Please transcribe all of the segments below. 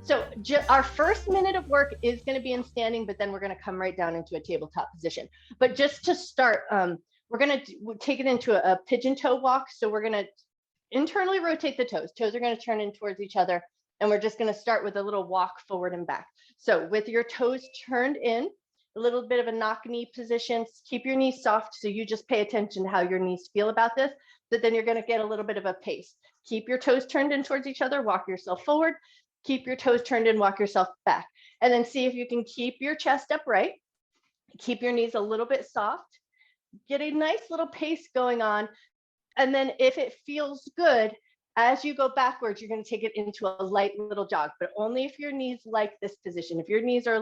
So our first minute of work is going to be in standing, but then we're going to come right down into a tabletop position. But just to start, we're going to take it into a pigeon toe walk. So we're going to internally rotate the toes. Toes are going to turn in towards each other. And we're just going to start with a little walk forward and back. So with your toes turned in, a little bit of a knock knee position, keep your knees soft. So you just pay attention to how your knees feel about this, but then you're going to get a little bit of a pace. Keep your toes turned in towards each other, walk yourself forward, keep your toes turned in, walk yourself back. And then see if you can keep your chest upright, keep your knees a little bit soft, get a nice little pace going on. And then if it feels good, as you go backwards, you're going to take it into a light little jog, but only if your knees like this position. If your knees are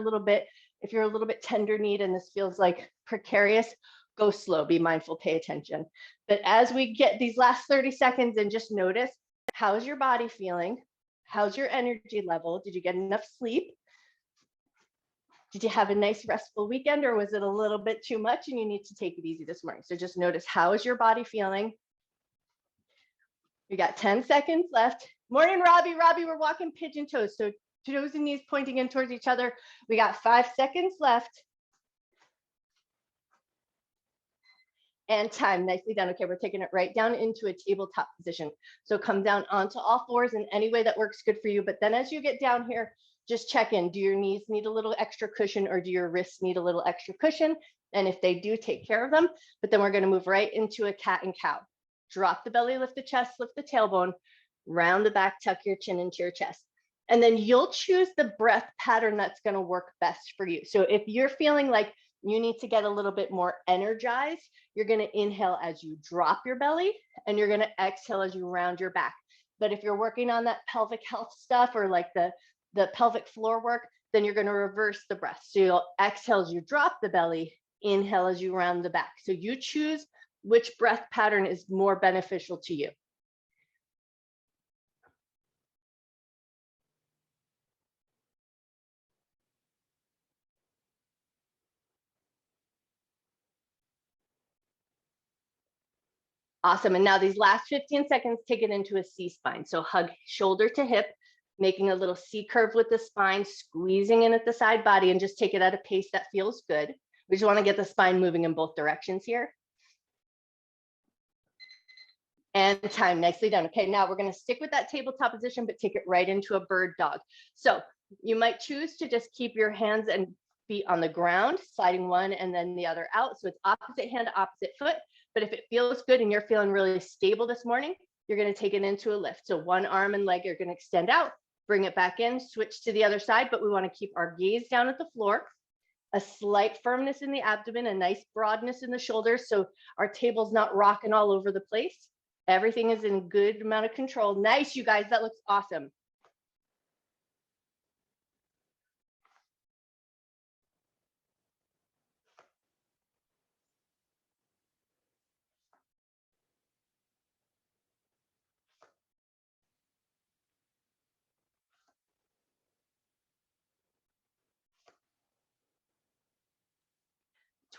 if you're a little bit tender kneed and this feels like precarious, go slow, be mindful, pay attention. But as we get these last 30 seconds and just notice, how's your body feeling? How's your energy level? Did you get enough sleep? Did you have a nice restful weekend, or was it a little bit too much and you need to take it easy this morning? So just notice, how is your body feeling? We got 10 seconds left. Morning, Robbie. Robbie, we're walking pigeon toes. So toes and knees pointing in towards each other. We got 5 seconds left. And time, nicely done. Okay, we're taking it right down into a tabletop position. So come down onto all fours in any way that works good for you. But then as you get down here, just check in. Do your knees need a little extra cushion, or do your wrists need a little extra cushion? And if they do, take care of them. But then we're going to move right into a cat and cow. Drop the belly, lift the chest, lift the tailbone, round the back, tuck your chin into your chest. And then you'll choose the breath pattern that's going to work best for you. So if you're feeling like you need to get a little bit more energized, you're going to inhale as you drop your belly, and you're going to exhale as you round your back. But if you're working on that pelvic health stuff, or like the pelvic floor work, then you're going to reverse the breath. So you'll exhale as you drop the belly, inhale as you round the back. So you choose which breath pattern is more beneficial to you. Awesome. And now these last 15 seconds, take it into a C spine. So hug shoulder to hip, making a little C curve with the spine, squeezing in at the side body, and just take it at a pace that feels good. We just want to get the spine moving in both directions here. And time, nicely done. Okay, now we're going to stick with that tabletop position, but take it right into a bird dog. So you might choose to just keep your hands and feet on the ground, sliding one and then the other out. So it's opposite hand, opposite foot. But if it feels good and you're feeling really stable this morning, you're going to take it into a lift. So one arm and leg are going to extend out, bring it back in, switch to the other side, but we want to keep our gaze down at the floor, a slight firmness in the abdomen, a nice broadness in the shoulders, so our table's not rocking all over the place. Everything is in good amount of control. Nice, you guys, that looks awesome.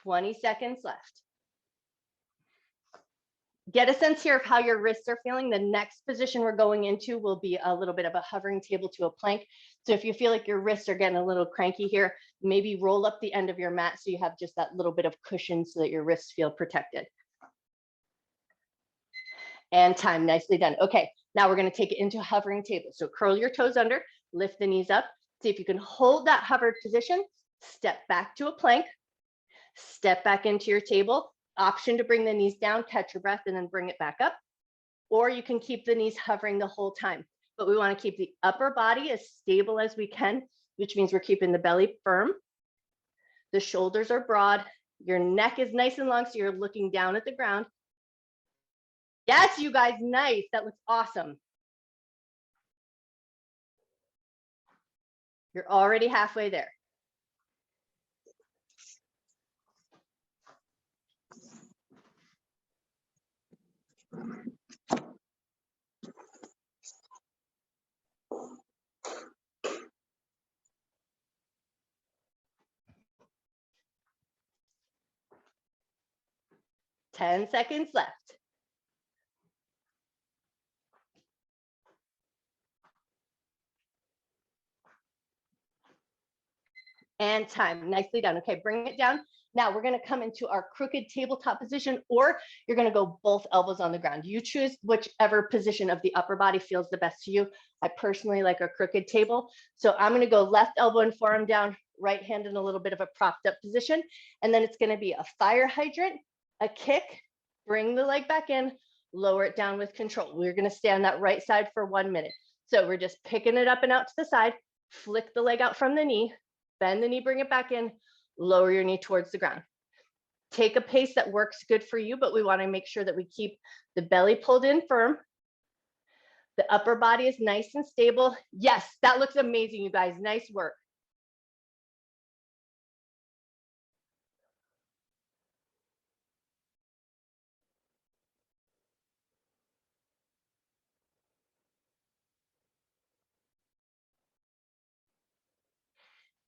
"20 seconds left. Get a sense here of how your wrists are feeling. The next position we're going into will be a little bit of a hovering table to a plank. So if you feel like your wrists are getting a little cranky here, maybe roll up the end of your mat so you have just that little bit of cushion so that your wrists feel protected. And time, nicely done. Okay, now we're going to take it into a hovering table. So curl your toes under, lift the knees up. See if you can hold that hovered position, step back to a plank, step back into your table. Option to bring the knees down, catch your breath, and then bring it back up. Or you can keep the knees hovering the whole time. But we want to keep the upper body as stable as we can, which means we're keeping the belly firm. The shoulders are broad. Your neck is nice and long, so you're looking down at the ground. Yes, you guys, nice. That looks awesome. You're already halfway there. "10 seconds left. And time. Nicely done. Okay, bring it down. Now we're going to come into our crooked tabletop position, or you're going to go both elbows on the ground. You choose whichever position of the upper body feels the best to you. I personally like a crooked table. So I'm going to go left elbow and forearm down, right hand in a little bit of a propped up position. And then it's going to be a fire hydrant, a kick, bring the leg back in, lower it down with control. We're going to stay on that right side for 1 minute. So we're just picking it up and out to the side, flick the leg out from the knee, bend the knee, bring it back in, lower your knee towards the ground. Take a pace that works good for you, but we want to make sure that we keep the belly pulled in firm. The upper body is nice and stable. Yes, that looks amazing, you guys. Nice work.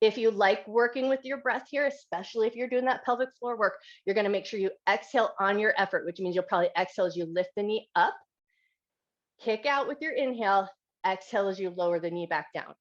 If you like working with your breath here, especially if you're doing that pelvic floor work, you're going to make sure you exhale on your effort, which means you'll probably exhale as you lift the knee up, kick out with your inhale, exhale as you lower the knee back down.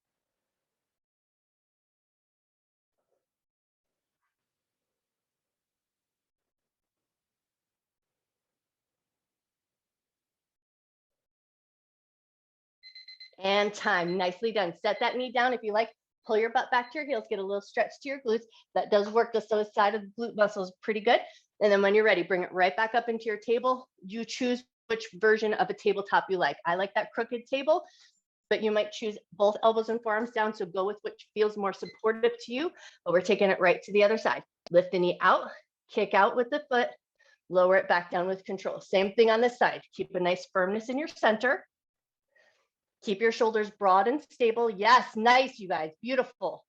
And time. Nicely done. Set that knee down if you like. Pull your butt back to your heels, get a little stretch to your glutes. That does work the side of the glute muscles pretty good. And then when you're ready, bring it right back up into your table. You choose which version of a tabletop you like. I like that crooked table, but you might choose both elbows and forearms down. So go with which feels more supportive to you, but we're taking it right to the other side. Lift the knee out, kick out with the foot, lower it back down with control. Same thing on this side. Keep a nice firmness in your center. Keep your shoulders broad and stable. Yes, nice, you guys, beautiful.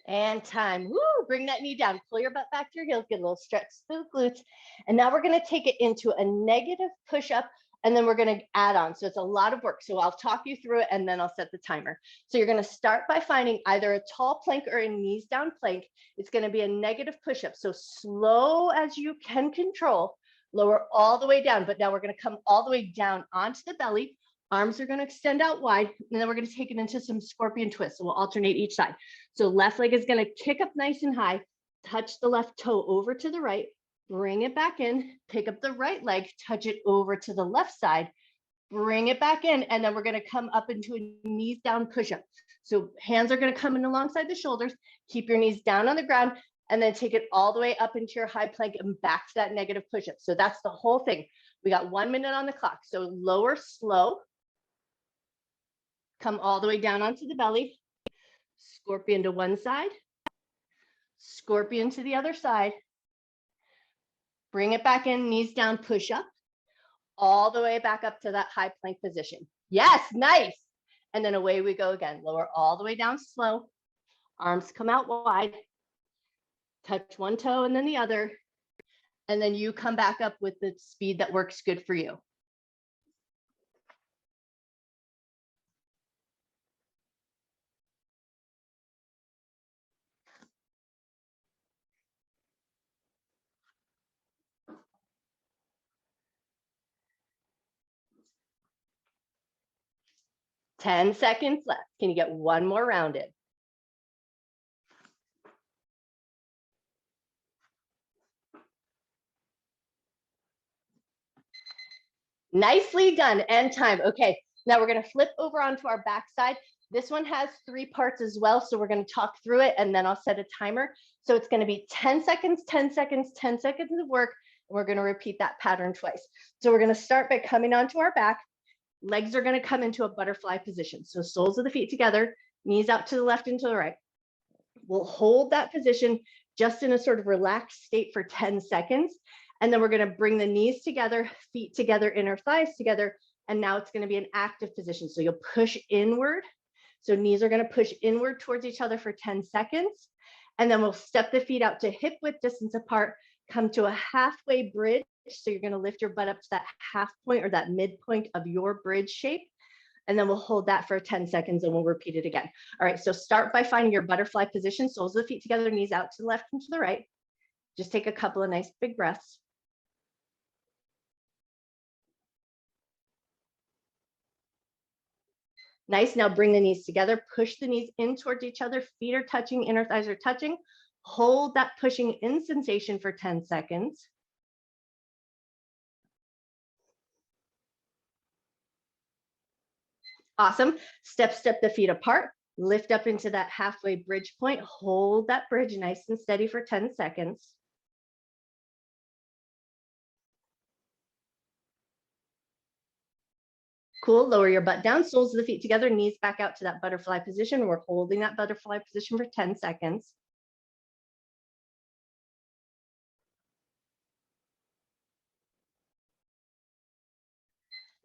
And time. Woo, bring that knee down. Pull your butt back to your heels. Get a little stretch to the glutes. And now we're going to take it into a negative push-up, and then we're going to add on. So it's a lot of work. So I'll talk you through it, and then I'll set the timer. So you're going to start by finding either a tall plank or a knees down plank. It's going to be a negative push-up. So slow as you can control, lower all the way down. But now we're going to come all the way down onto the belly. Arms are going to extend out wide, and then we're going to take it into some scorpion twists. So we'll alternate each side. So left leg is going to kick up nice and high, touch the left toe over to the right, bring it back in, pick up the right leg, touch it over to the left side, bring it back in, and then we're going to come up into a knees down push-up. So hands are going to come in alongside the shoulders, keep your knees down on the ground, and then take it all the way up into your high plank and back to that negative push-up. So that's the whole thing. We got 1 minute on the clock. So lower, slow. Come all the way down onto the belly, scorpion to one side, scorpion to the other side, bring it back in, knees down, push up, all the way back up to that high plank position. Yes, nice. And then away we go again. Lower all the way down slow, arms come out wide, touch one toe and then the other, and then you come back up with the speed that works good for you. Ten seconds left. Can you get one more round in? Nicely done. End time. Okay, now we're going to flip over onto our back side. This one has 3 parts as well, so we're going to talk through it, and then I'll set a timer. So it's going to be 10 seconds, 10 seconds, 10 seconds of work, and we're going to repeat that pattern twice. So we're going to start by coming onto our back. Legs are going to come into a butterfly position. So soles of the feet together, knees out to the left and to the right. We'll hold that position just in a sort of relaxed state for 10 seconds. And then we're going to bring the knees together, feet together, inner thighs together. And now it's going to be an active position. So you'll push inward. So knees are going to push inward towards each other for 10 seconds. And then we'll step the feet out to hip width distance apart, come to a halfway bridge. So you're going to lift your butt up to that half point or that midpoint of your bridge shape. And then we'll hold that for 10 seconds and we'll repeat it again. All right, so start by finding your butterfly position, soles of the feet together, knees out to the left and to the right. Just take a couple of nice big breaths. Nice, now bring the knees together, push the knees in towards each other, feet are touching, inner thighs are touching. Hold that pushing in sensation for 10 seconds. Awesome. Step the feet apart, lift up into that halfway bridge point, hold that bridge nice and steady for 10 seconds. Cool, lower your butt down, soles of the feet together, knees back out to that butterfly position. We're holding that butterfly position for 10 seconds.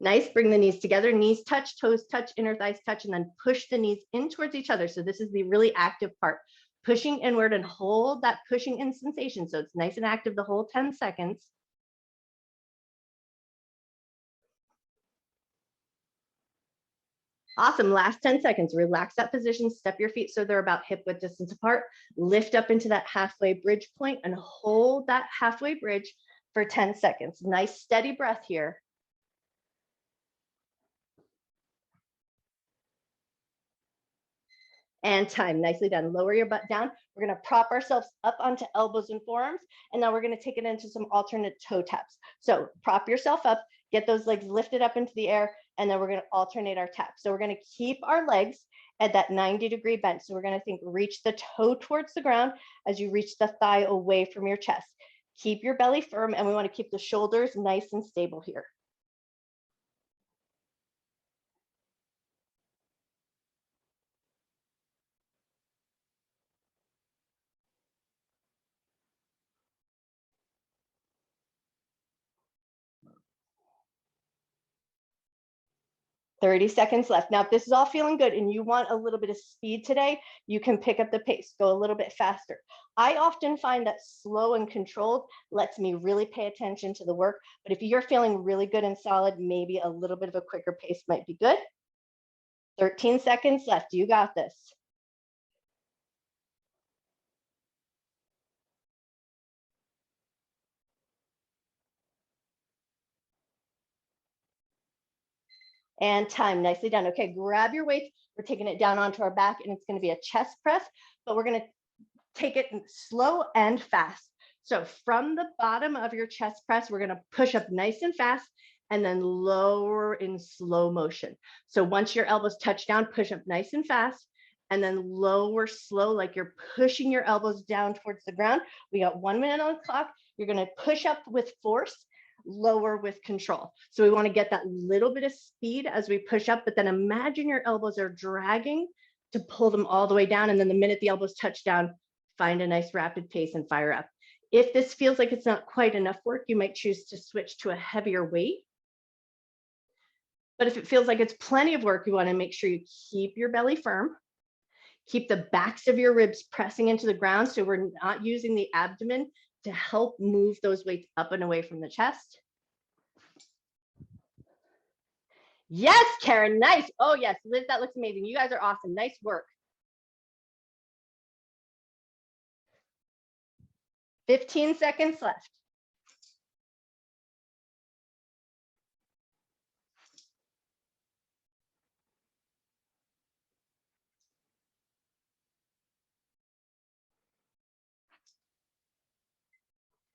Nice, bring the knees together, knees touch, toes touch, inner thighs touch, and then push the knees in towards each other. So this is the really active part. Pushing inward and hold that pushing in sensation. So it's nice and active the whole 10 seconds. Awesome, last 10 seconds. Relax that position, step your feet so they're about hip width distance apart. Lift up into that halfway bridge point and hold that halfway bridge for 10 seconds. Nice steady breath here. And time, nicely done. Lower your butt down. We're gonna prop ourselves up onto elbows and forearms. And now we're gonna take it into some alternate toe taps. So prop yourself up, get those legs lifted up into the air, and then we're gonna alternate our taps. So we're gonna keep our legs at that 90-degree bend. So we're gonna reach the toe towards the ground as you reach the thigh away from your chest. Keep your belly firm, and we wanna keep the shoulders nice and stable here. Thirty seconds left. Now, if this is all feeling good and you want a little bit of speed today, you can pick up the pace, go a little bit faster. I often find that slow and controlled lets me really pay attention to the work. But if you're feeling really good and solid, maybe a little bit of a quicker pace might be good. 13 seconds left. You got this. And time, nicely done. Okay, grab your weights. We're taking it down onto our back and it's gonna be a chest press, but we're gonna take it slow and fast. So from the bottom of your chest press, we're gonna push up nice and fast and then lower in slow motion. So once your elbows touch down, push up nice and fast and then lower slow, like you're pushing your elbows down towards the ground. We got 1 minute on the clock. You're gonna push up with force, lower with control. So we wanna get that little bit of speed as we push up, but then imagine your elbows are dragging to pull them all the way down. And then the minute the elbows touch down, find a nice rapid pace and fire up. If this feels like it's not quite enough work, you might choose to switch to a heavier weight. But if it feels like it's plenty of work, you want to make sure you keep your belly firm, keep the backs of your ribs pressing into the ground so we're not using the abdomen to help move those weights up and away from the chest. Yes, Karen, nice. Oh yes, Liz, that looks amazing. You guys are awesome. Nice work. 15 seconds left.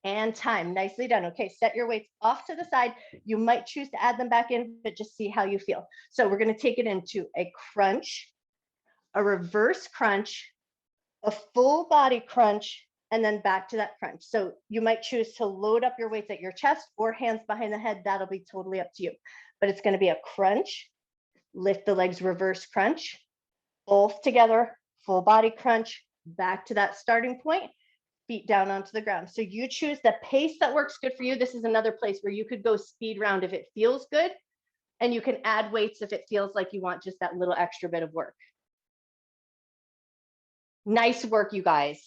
And time, nicely done. Okay, set your weights off to the side. You might choose to add them back in, but just see how you feel. So we're gonna take it into a crunch, a reverse crunch, a full body crunch, and then back to that crunch. So you might choose to load up your weights at your chest or hands behind the head. That'll be totally up to you. But it's gonna be a crunch, lift the legs, reverse crunch, both together, full body crunch, back to that starting point, feet down onto the ground. So you choose the pace that works good for you. This is another place where you could go speed round if it feels good, and you can add weights if it feels like you want just that little extra bit of work. Nice work, you guys.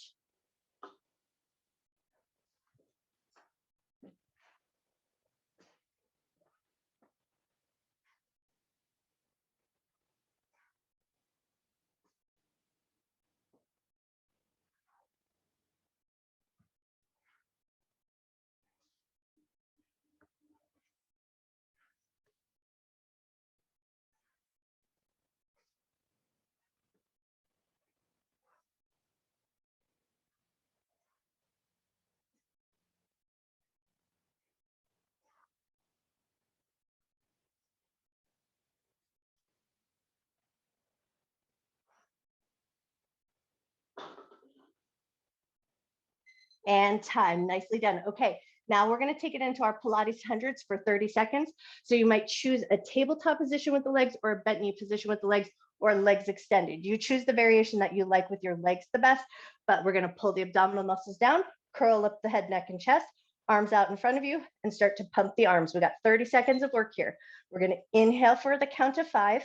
And time, nicely done. Okay, now we're gonna take it into our Pilates hundreds for 30 seconds. So you might choose a tabletop position with the legs or a bent knee position with the legs or legs extended. You choose the variation that you like with your legs the best, but we're gonna pull the abdominal muscles down, curl up the head, neck, and chest, arms out in front of you, and start to pump the arms. We got 30 seconds of work here. We're gonna inhale for the count of 5,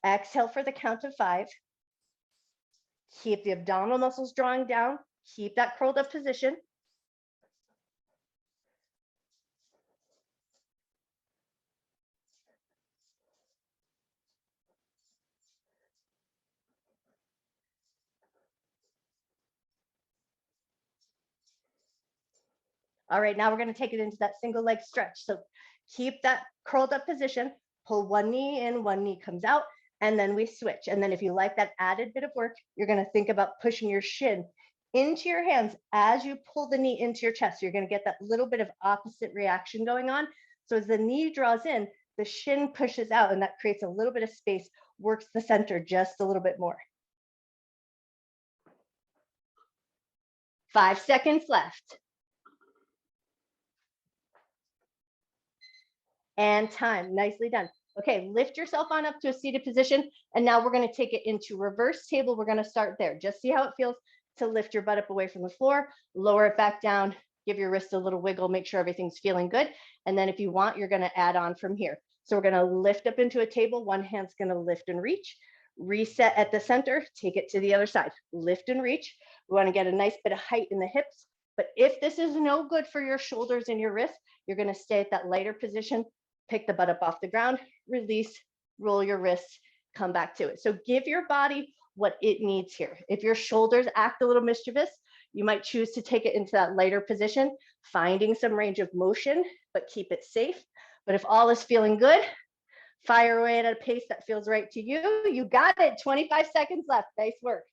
exhale for the count of 5, keep the abdominal muscles drawing down, keep that curled up position. All right, now we're going to take it into that single leg stretch. So keep that curled up position, pull one knee in, one knee comes out, and then we switch. And then if you like that added bit of work, you're going to think about pushing your shin into your hands as you pull the knee into your chest. So you're going to get that little bit of opposite reaction going on. So as the knee draws in, the shin pushes out, and that creates a little bit of space, works the center just a little bit more. 5 seconds left. And time, nicely done. Okay, lift yourself on up to a seated position. And now we're gonna take it into reverse table. We're gonna start there. Just see how it feels to lift your butt up away from the floor, lower it back down, give your wrist a little wiggle, make sure everything's feeling good. And then if you want, you're gonna add on from here. So we're gonna lift up into a table. One hand's gonna lift and reach, reset at the center, take it to the other side, lift and reach. We wanna get a nice bit of height in the hips. But if this is no good for your shoulders and your wrists, you're gonna stay at that lighter position, pick the butt up off the ground, release, roll your wrists, come back to it. So give your body what it needs here. If your shoulders act a little mischievous, you might choose to take it into that lighter position, finding some range of motion, but keep it safe. But if all is feeling good, fire away at a pace that feels right to you. You got it, 25 seconds left, nice work.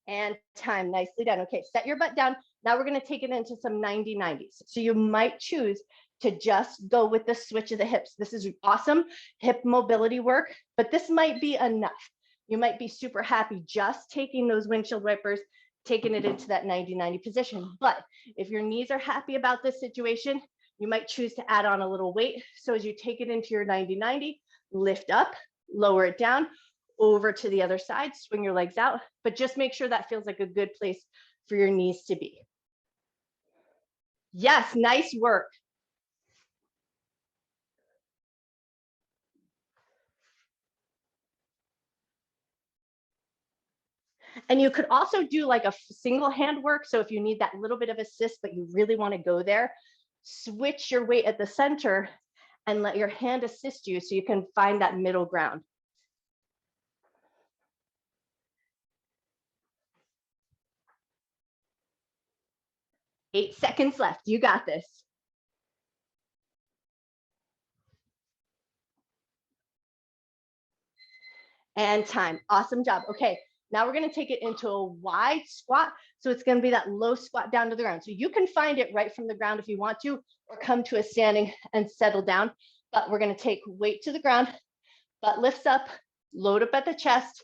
And time, nicely done. Okay, set your butt down. Now we're gonna take it into some 90-90s. So you might choose to just go with the switch of the hips. This is awesome hip mobility work, but this might be enough. You might be super happy just taking those windshield wipers, taking it into that 90-90 position. But if your knees are happy about this situation, you might choose to add on a little weight. So as you take it into your 90-90, lift up, lower it down, over to the other side, swing your legs out, but just make sure that feels like a good place for your knees to be. Yes, nice work. And you could also do like a single hand work. So if you need that little bit of assist, but you really want to go there, switch your weight at the center and let your hand assist you so you can find that middle ground. 8 seconds left. You got this. And time. Awesome job. Okay, Now we're going to take it into a wide squat. So it's going to be that low squat down to the ground. So you can find it right from the ground if you want to, or come to a standing and settle down. But we're going to take weight to the ground, butt lifts up, load up at the chest,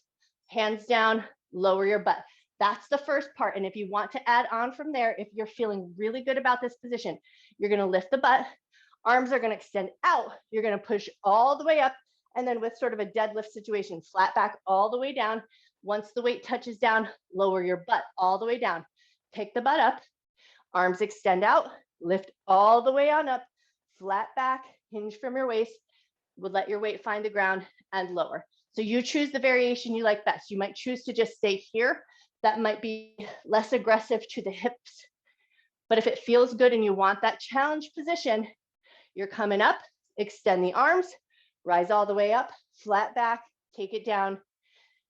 hands down, lower your butt. That's the first part. And if you want to add on from there, if you're feeling really good about this position, you're going to lift the butt, arms are going to extend out. You're going to push all the way up. And then with sort of a deadlift situation, flat back all the way down. Once the weight touches down, lower your butt all the way down. Pick the butt up, arms extend out, lift all the way on up, flat back, hinge from your waist. Would let your weight find the ground and lower. So you choose the variation you like best. You might choose to just stay here. That might be less aggressive to the hips. But if it feels good and you want that challenge position, you're coming up, extend the arms, rise all the way up, flat back, take it down.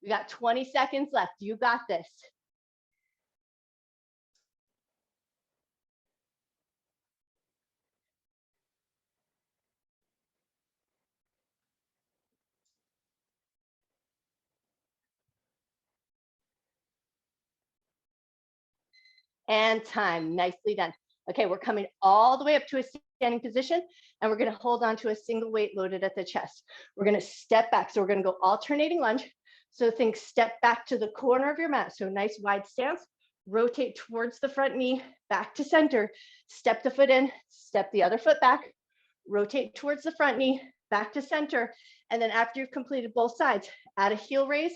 We got 20 seconds left. You got this. And time, nicely done. Okay, we're coming all the way up to a standing position, and we're gonna hold on to a single weight loaded at the chest. We're gonna step back, so we're gonna go alternating lunge. So think step back to the corner of your mat, so nice wide stance, rotate towards the front knee, back to center, step the foot in, step the other foot back, rotate towards the front knee, back to center, and then after you've completed both sides, add a heel raise,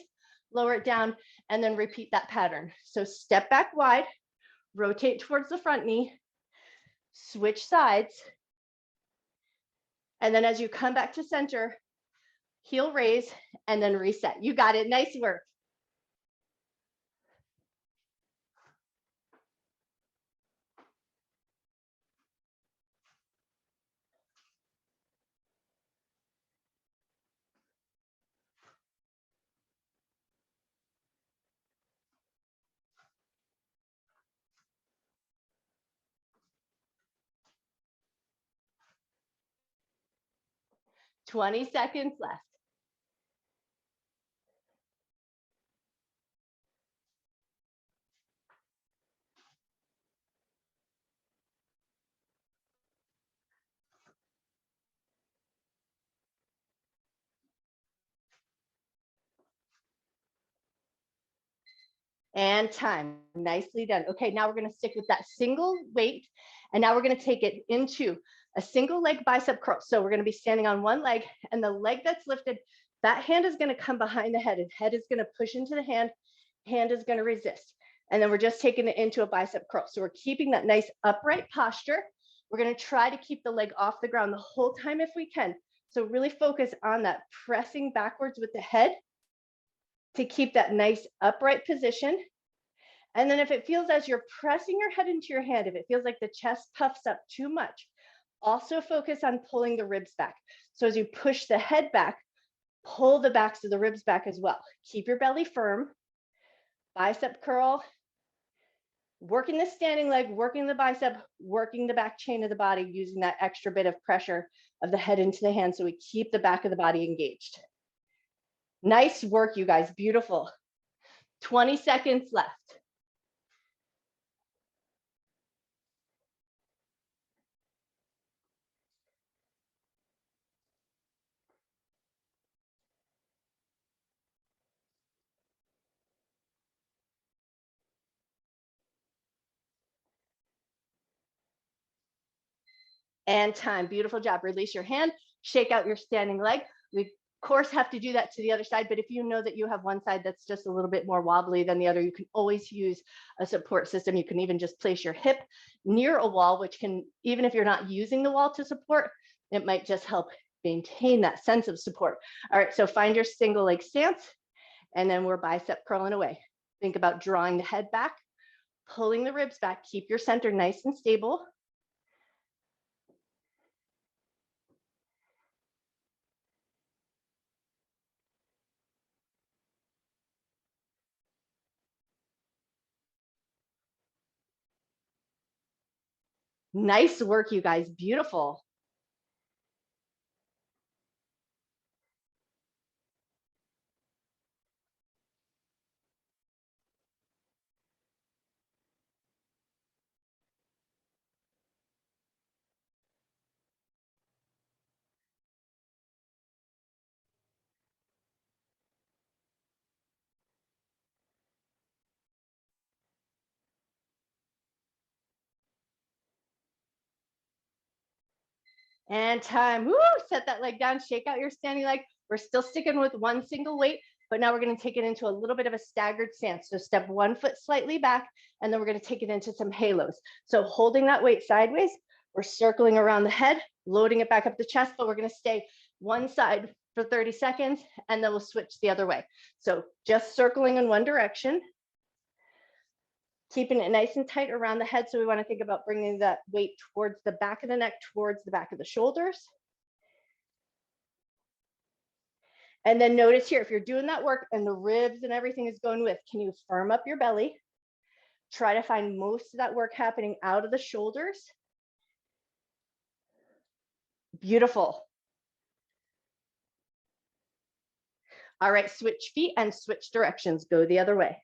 lower it down, and then repeat that pattern. So step back wide, rotate towards the front knee, switch sides. And then as you come back to center, heel raise, and then reset. You got it, nice work. Twenty seconds left. And time, nicely done. Okay, now we're gonna stick with that single weight, and now we're gonna take it into a single leg bicep curl. So we're gonna be standing on one leg, and the leg that's lifted, that hand is gonna come behind the head, and head is gonna push into the hand is gonna resist. And then we're just taking it into a bicep curl. So we're keeping that nice upright posture. We're gonna try to keep the leg off the ground the whole time if we can. So really focus on that pressing backwards with the head to keep that nice upright position. And then if it feels as you're pressing your head into your hand, if it feels like the chest puffs up too much, also focus on pulling the ribs back. So as you push the head back, pull the backs of the ribs back as well. Keep your belly firm, bicep curl, working the standing leg, working the bicep, working the back chain of the body, using that extra bit of pressure of the head into the hand so we keep the back of the body engaged. Nice work, you guys, beautiful. 20 seconds left. And time, beautiful job. Release your hand, shake out your standing leg. We of course have to do that to the other side, but if you know that you have one side that's just a little bit more wobbly than the other, you can always use a support system. You can even just place your hip near a wall, which can, even if you're not using the wall to support, it might just help maintain that sense of support. All right, so find your single leg stance, and then we're bicep curling away. Think about drawing the head back, pulling the ribs back, keep your center nice and stable. Nice work, you guys, beautiful. And time. Woo, set that leg down, shake out your standing leg. We're still sticking with one single weight, but now we're going to take it into a little bit of a staggered stance. So step one foot slightly back, and then we're going to take it into some halos. So holding that weight sideways, we're circling around the head, loading it back up the chest, but we're going to stay one side for 30 seconds, and then we'll switch the other way. So just circling in one direction, keeping it nice and tight around the head. So we want to think about bringing that weight towards the back of the neck, towards the back of the shoulders. And then notice here, if you're doing that work and the ribs and everything is going with, can you firm up your belly? Try to find most of that work happening out of the shoulders. Beautiful. All right, switch feet and switch directions. Go the other way.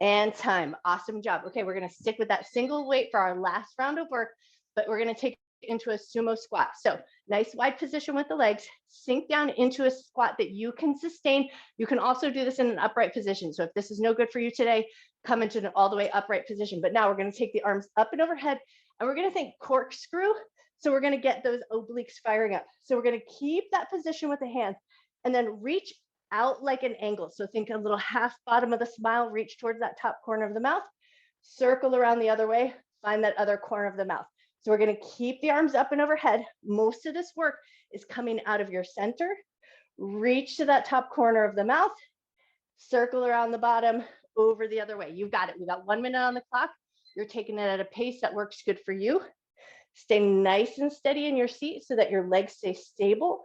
And time. Awesome job. Okay, we're going to stick with that single weight for our last round of work, but we're going to take it into a sumo squat. So nice wide position with the legs, sink down into a squat that you can sustain. You can also do this in an upright position. So if this is no good for you today, come into an all the way upright position. But now we're going to take the arms up and overhead, and we're going to think corkscrew. So we're going to get those obliques firing up. So we're going to keep that position with the hands and then reach out like an angle. So think a little half bottom of the smile, reach towards that top corner of the mouth, circle around the other way, find that other corner of the mouth. So we're going to keep the arms up and overhead. Most of this work is coming out of your center. Reach to that top corner of the mouth, circle around the bottom, over the other way. You've got it. We got 1 minute on the clock. You're taking it at a pace that works good for you. Stay nice and steady in your seat so that your legs stay stable.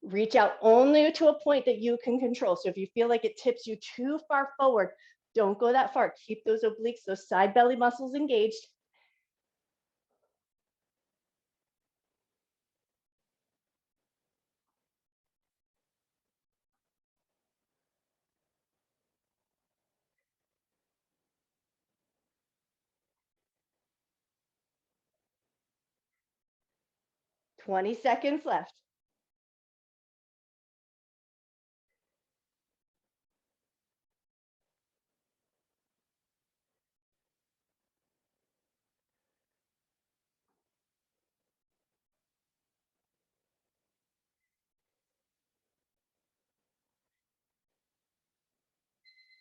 Reach out only to a point that you can control. So if you feel like it tips you too far forward, don't go that far. Keep those obliques, those side belly muscles engaged. Twenty seconds left.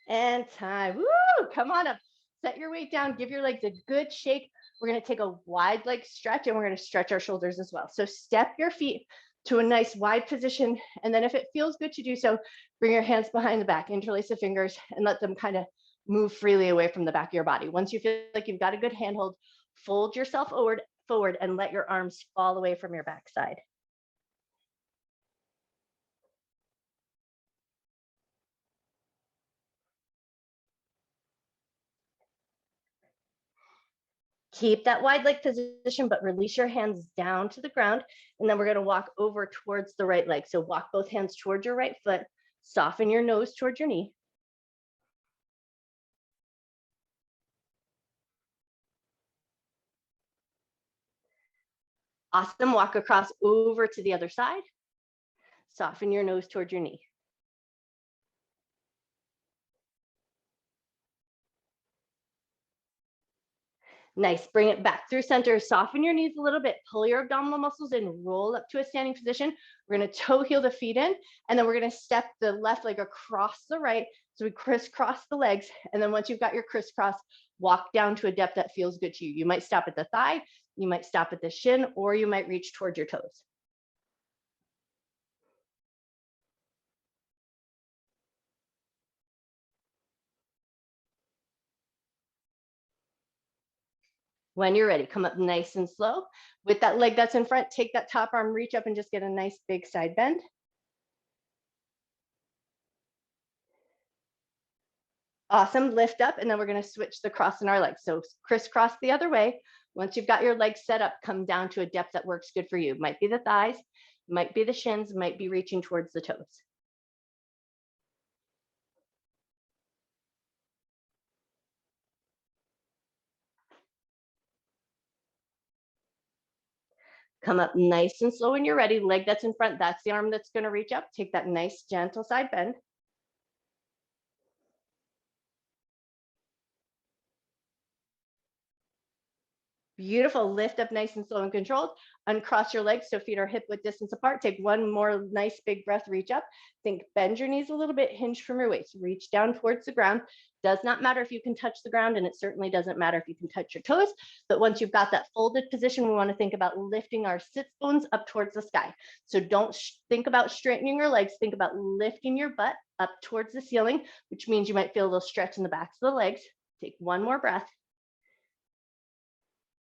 And time. Woo! Come on up. Set your weight down. Give your legs a good shake. We're going to take a wide leg stretch, and we're going to stretch our shoulders as well. So step your feet to a nice wide position. And then if it feels good to do so, bring your hands behind the back, interlace the fingers, and let them kind of move freely away from the back of your body. Once you feel like you've got a good handhold, fold yourself forward and let your arms fall away from your backside. Keep that wide leg position, but release your hands down to the ground. And then we're going to walk over towards the right leg. So walk both hands towards your right foot, soften your nose towards your knee. Awesome. Walk across over to the other side. Soften your nose towards your knee. Nice. Bring it back through center. Soften your knees a little bit. Pull your abdominal muscles in. Roll up to a standing position. We're going to toe heel the feet in. And then we're going to step the left leg across the right. So we crisscross the legs. And then once you've got your crisscross, walk down to a depth that feels good to you. You might stop at the thigh. You might stop at the shin, or you might reach towards your toes. When you're ready, come up nice and slow. With that leg that's in front, take that top arm, reach up and just get a nice big side bend. Awesome, lift up, and then we're gonna switch the cross in our legs. So crisscross the other way. Once you've got your legs set up, come down to a depth that works good for you. Might be the thighs, Might be the shins, might be reaching towards the toes. Come up nice and slow when you're ready. Leg that's in front, that's the arm that's going to reach up. Take that nice gentle side bend. Beautiful. Lift up nice and slow and controlled. Uncross your legs so feet are hip width distance apart. Take one more nice big breath, reach up. Think bend your knees a little bit, hinge from your waist. Reach down towards the ground. Does not matter if you can touch the ground, and it certainly doesn't matter if you can touch your toes. But once you've got that folded position, we want to think about lifting our sit bones up towards the sky. So don't think about straightening your legs. Think about lifting your butt up towards the ceiling, which means you might feel a little stretch in the backs of the legs. Take one more breath.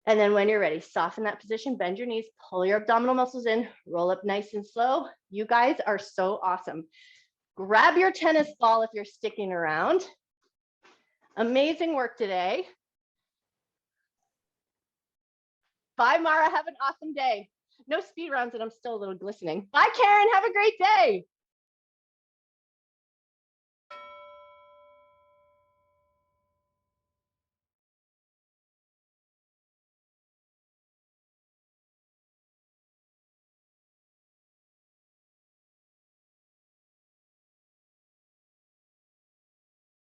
And then when you're ready, soften that position, bend your knees, pull your abdominal muscles in, roll up nice and slow. You guys are so awesome. Grab your tennis ball if you're sticking around. Amazing work today. Bye, Mara. Have an awesome day. No speed rounds and I'm still a little glistening. Bye, Karen. Have a great day.